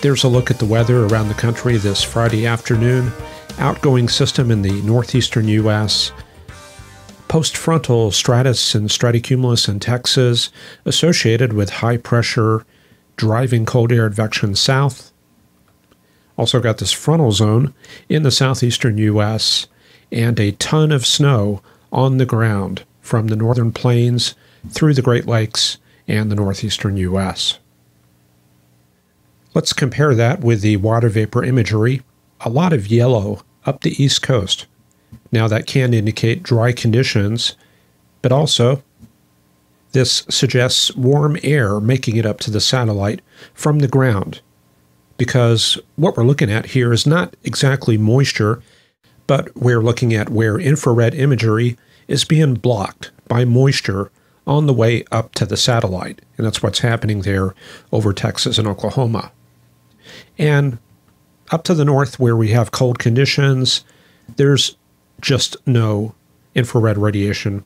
There's a look at the weather around the country this Friday afternoon. Outgoing system in the northeastern U.S. Postfrontal stratus and stratocumulus in Texas associated with high pressure driving cold air advection south. Also got this frontal zone in the southeastern U.S. and a ton of snow on the ground from the northern plains through the Great Lakes and the northeastern U.S. Let's compare that with the water vapor imagery. A lot of yellow up the east coast. Now that can indicate dry conditions, but also this suggests warm air making it up to the satellite from the ground, because what we're looking at here is not exactly moisture, but we're looking at where infrared imagery is being blocked by moisture on the way up to the satellite, and that's what's happening there over Texas and Oklahoma. And up to the north where we have cold conditions, there's just no infrared radiation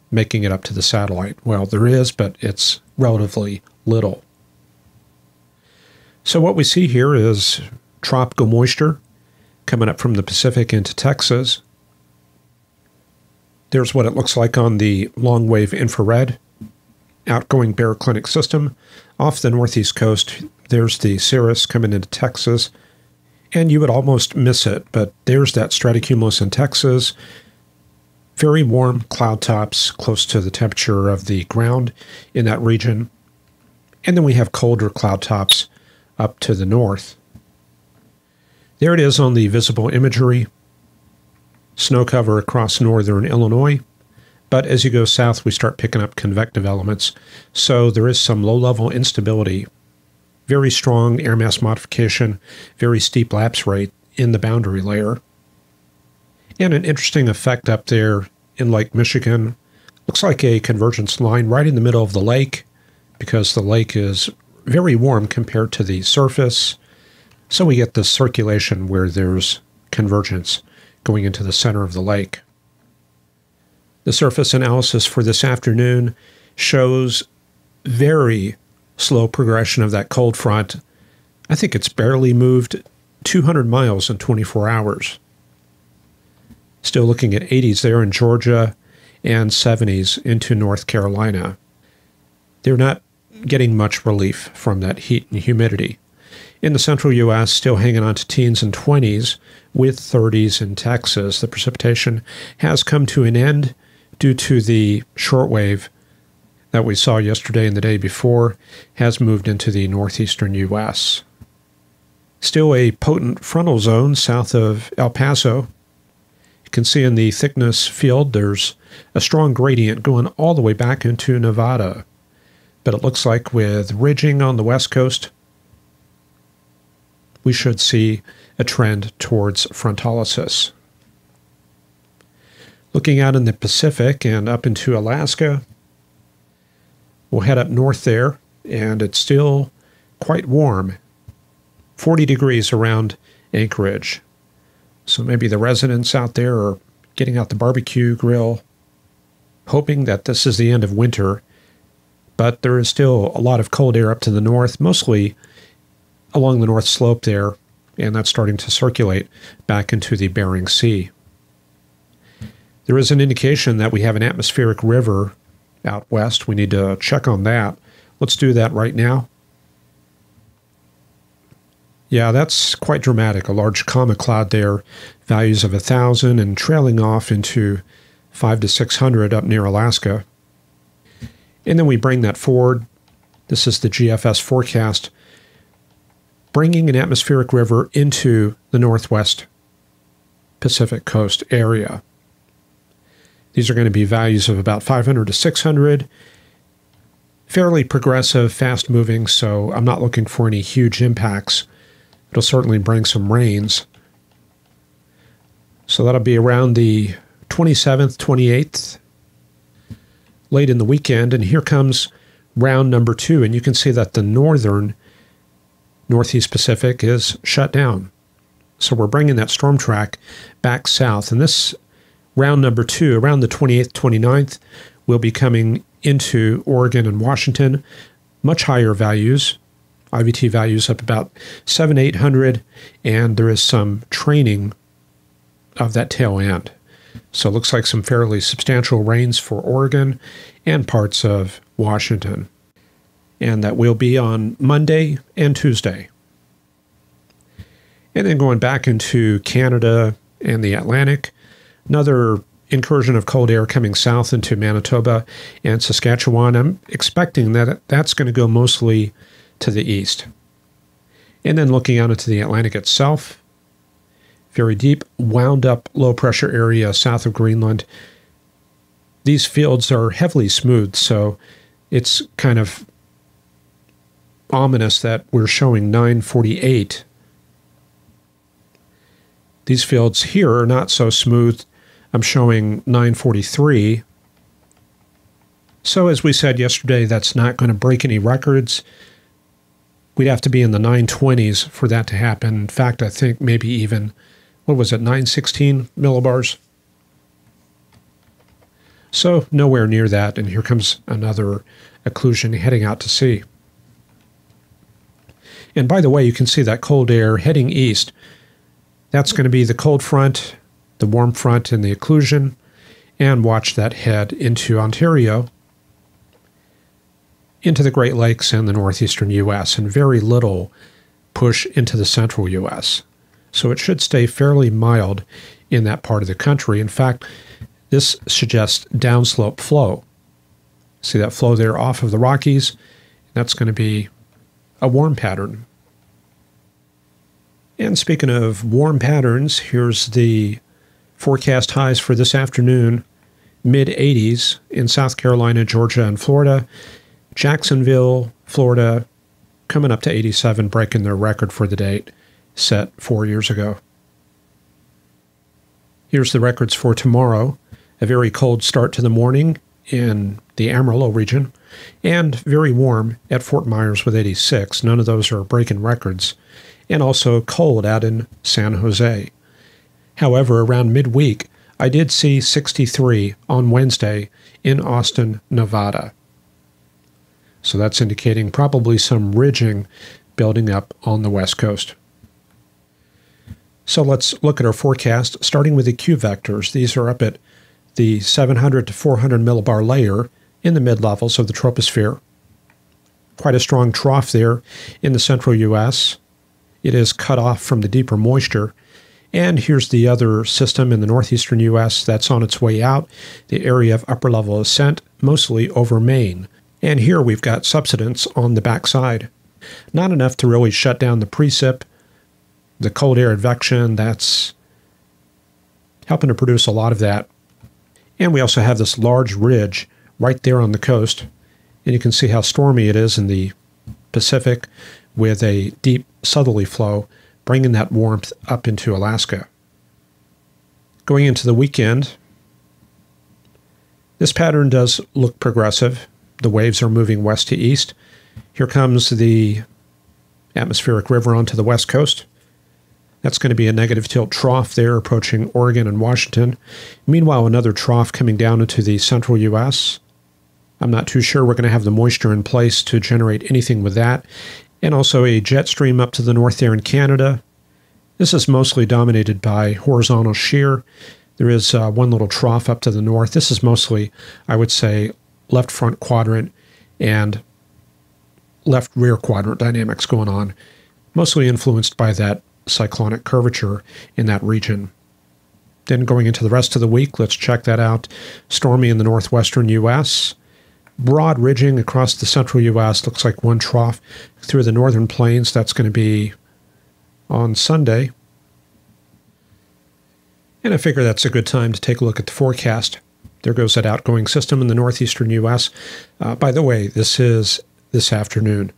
making it up to the satellite. Well, there is, but it's relatively little. So what we see here is tropical moisture coming up from the Pacific into Texas. There's what it looks like on the long-wave infrared outgoing baroclinic system. Off the northeast coast, there's the cirrus coming into Texas, and you would almost miss it, but there's that stratocumulus in Texas. Very warm cloud tops close to the temperature of the ground in that region. And then we have colder cloud tops up to the north. There it is on the visible imagery. Snow cover across northern Illinois. But as you go south, we start picking up convective elements. So there is some low-level instability. Very strong air mass modification, very steep lapse rate in the boundary layer. And an interesting effect up there in Lake Michigan. Looks like a convergence line right in the middle of the lake, because the lake is very warm compared to the surface. So we get this circulation where there's convergence going into the center of the lake. The surface analysis for this afternoon shows very slow progression of that cold front. I think it's barely moved 200 miles in 24 hours. Still looking at 80s there in Georgia and 70s into North Carolina. They're not getting much relief from that heat and humidity. In the central U.S., still hanging on to teens and 20s with 30s in Texas. The precipitation has come to an end due to the shortwave that we saw yesterday and the day before has moved into the northeastern U.S. Still a potent frontal zone south of El Paso. You can see in the thickness field there's a strong gradient going all the way back into Nevada. But it looks like with ridging on the west coast, we should see a trend towards frontalysis. Looking out in the Pacific and up into Alaska, we'll head up north there, and it's still quite warm. 40 degrees around Anchorage. So maybe the residents out there are getting out the barbecue grill, hoping that this is the end of winter. But there is still a lot of cold air up to the north, mostly along the north slope there, and that's starting to circulate back into the Bering Sea. There is an indication that we have an atmospheric river out west. We need to check on that. Let's do that right now. Yeah, that's quite dramatic. A large comet cloud there, values of 1,000 and trailing off into 500 to 600 up near Alaska. And then we bring that forward. This is the GFS forecast, bringing an atmospheric river into the northwest Pacific coast area. These are going to be values of about 500 to 600. Fairly progressive, fast-moving, so I'm not looking for any huge impacts. It'll certainly bring some rains. So that'll be around the 27th, 28th, late in the weekend. And here comes round number 2. And you can see that the northern Northeast Pacific is shut down. So we're bringing that storm track back south. And this round number 2, around the 28th, 29th, will be coming into Oregon and Washington. Much higher values, IVT values up about 800, and there is some training of that tail end. So it looks like some fairly substantial rains for Oregon and parts of Washington. And that will be on Monday and Tuesday. And then going back into Canada and the Atlantic, another incursion of cold air coming south into Manitoba and Saskatchewan. I'm expecting that that's going to go mostly to the east. And then looking out into the Atlantic itself, very deep, wound up low pressure area south of Greenland. These fields are heavily smooth, so it's kind of ominous that we're showing 948. These fields here are not so smooth. I'm showing 943. So as we said yesterday, that's not going to break any records. We'd have to be in the 920s for that to happen. In fact, I think maybe even, 916 millibars? So nowhere near that, and here comes another occlusion heading out to sea. And by the way, you can see that cold air heading east. That's going to be the cold front, the warm front, and the occlusion. And watch that head into Ontario, into the Great Lakes and the northeastern U.S., and very little push into the central U.S. So it should stay fairly mild in that part of the country. In fact, this suggests downslope flow. See that flow there off of the Rockies? That's going to be a warm pattern. And speaking of warm patterns, here's the forecast highs for this afternoon. Mid-80s in South Carolina, Georgia, and Florida. Jacksonville, Florida, coming up to 87, breaking their record for the date set 4 years ago. Here's the records for tomorrow. A very cold start to the morning in the Amarillo region, and very warm at Fort Myers with 86. None of those are breaking records. And also cold out in San Jose. However, around midweek, I did see 63 on Wednesday in Austin, Nevada. So that's indicating probably some ridging building up on the west coast. So let's look at our forecast, starting with the Q vectors. These are up at the 700 to 400 millibar layer in the mid-levels of the troposphere. Quite a strong trough there in the central U.S. It is cut off from the deeper moisture. And here's the other system in the northeastern U.S. that's on its way out, the area of upper-level ascent, mostly over Maine. And here we've got subsidence on the backside. Not enough to really shut down the precip. The cold air advection, that's helping to produce a lot of that. And we also have this large ridge right there on the coast. And you can see how stormy it is in the Pacific with a deep southerly flow, bringing that warmth up into Alaska. Going into the weekend, this pattern does look progressive. The waves are moving west to east. Here comes the atmospheric river onto the west coast. That's going to be a negative tilt trough there approaching Oregon and Washington. Meanwhile, another trough coming down into the central U.S. I'm not too sure we're going to have the moisture in place to generate anything with that. And also a jet stream up to the north there in Canada. This is mostly dominated by horizontal shear. There is one little trough up to the north. This is mostly, I would say, left front quadrant and left rear quadrant dynamics going on, mostly influenced by that cyclonic curvature in that region. Then going into the rest of the week, let's check that out. Stormy in the northwestern U.S., broad ridging across the central U.S. Looks like one trough through the northern plains. That's going to be on Sunday. And I figure that's a good time to take a look at the forecast. There goes that outgoing system in the northeastern U.S. By the way, this is this afternoon.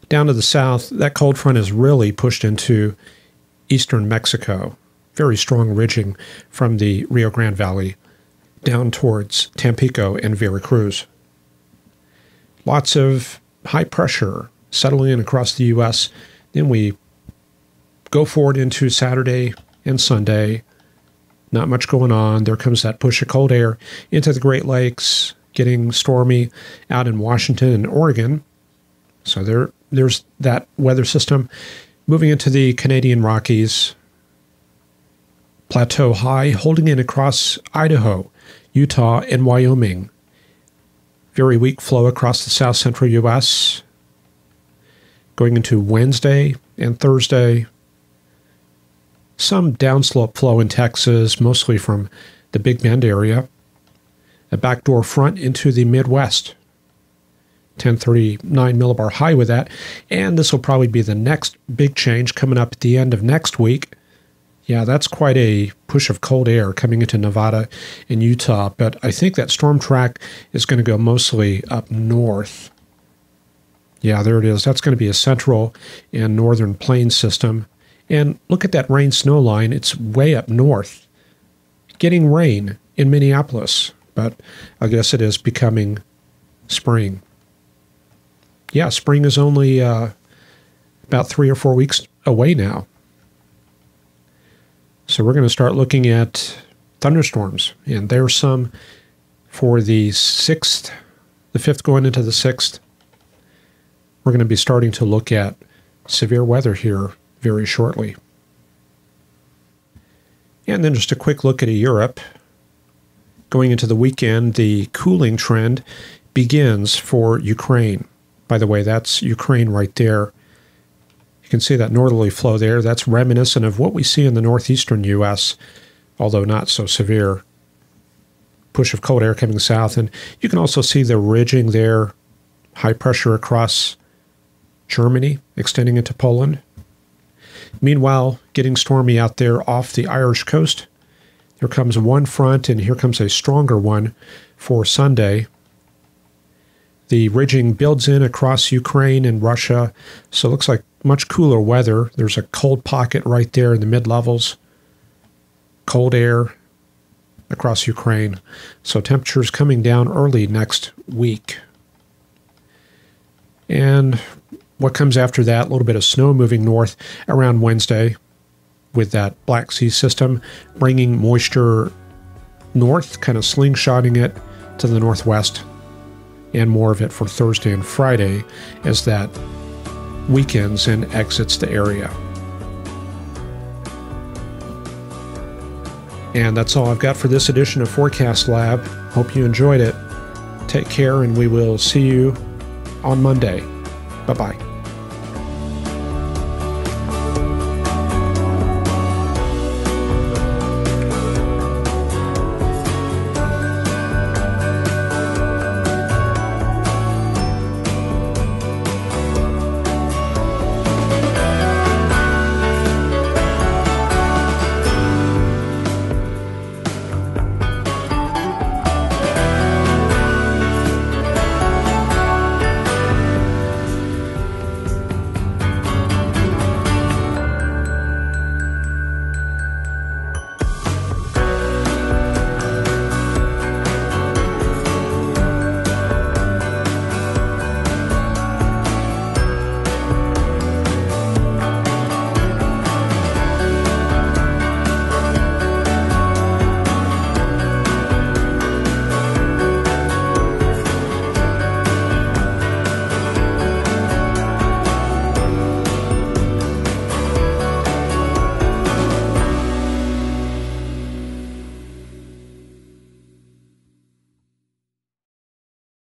Down to the south, that cold front is really pushed into eastern Mexico. Very strong ridging from the Rio Grande Valley down towards Tampico and Veracruz. Lots of high pressure settling in across the U.S. Then we go forward into Saturday and Sunday. Not much going on. There comes that push of cold air into the Great Lakes, getting stormy out in Washington and Oregon. So they're there's that weather system. Moving into the Canadian Rockies, plateau high, holding in across Idaho, Utah, and Wyoming. Very weak flow across the south central U.S. Going into Wednesday and Thursday, some downslope flow in Texas, mostly from the Big Bend area. A backdoor front into the Midwest. 1039 millibar high with that. And this will probably be the next big change coming up at the end of next week. Yeah, that's quite a push of cold air coming into Nevada and Utah. But I think that storm track is going to go mostly up north. Yeah, there it is. That's going to be a central and northern plain system. And look at that rain-snow line. It's way up north. Getting rain in Minneapolis. But I guess it is becoming spring. Yeah, spring is only about 3 or 4 weeks away now. So we're going to start looking at thunderstorms. And there's some for the 6th, the 5th going into the 6th. We're going to be starting to look at severe weather here very shortly. And then just a quick look at Europe. Going into the weekend, the cooling trend begins for Ukraine. By the way, that's Ukraine right there. You can see that northerly flow there. That's reminiscent of what we see in the northeastern U.S., although not so severe. Push of cold air coming south. And you can also see the ridging there, high pressure across Germany, extending into Poland. Meanwhile, getting stormy out there off the Irish coast. Here comes one front, and here comes a stronger one for Sunday. The ridging builds in across Ukraine and Russia, so it looks like much cooler weather. There's a cold pocket right there in the mid-levels. Cold air across Ukraine. So temperatures coming down early next week. And what comes after that, a little bit of snow moving north around Wednesday with that Black Sea system, bringing moisture north, kind of slingshotting it to the northwest, and more of it for Thursday and Friday as that weakens and exits the area. And that's all I've got for this edition of Forecast Lab. Hope you enjoyed it. Take care, and we will see you on Monday. Bye-bye.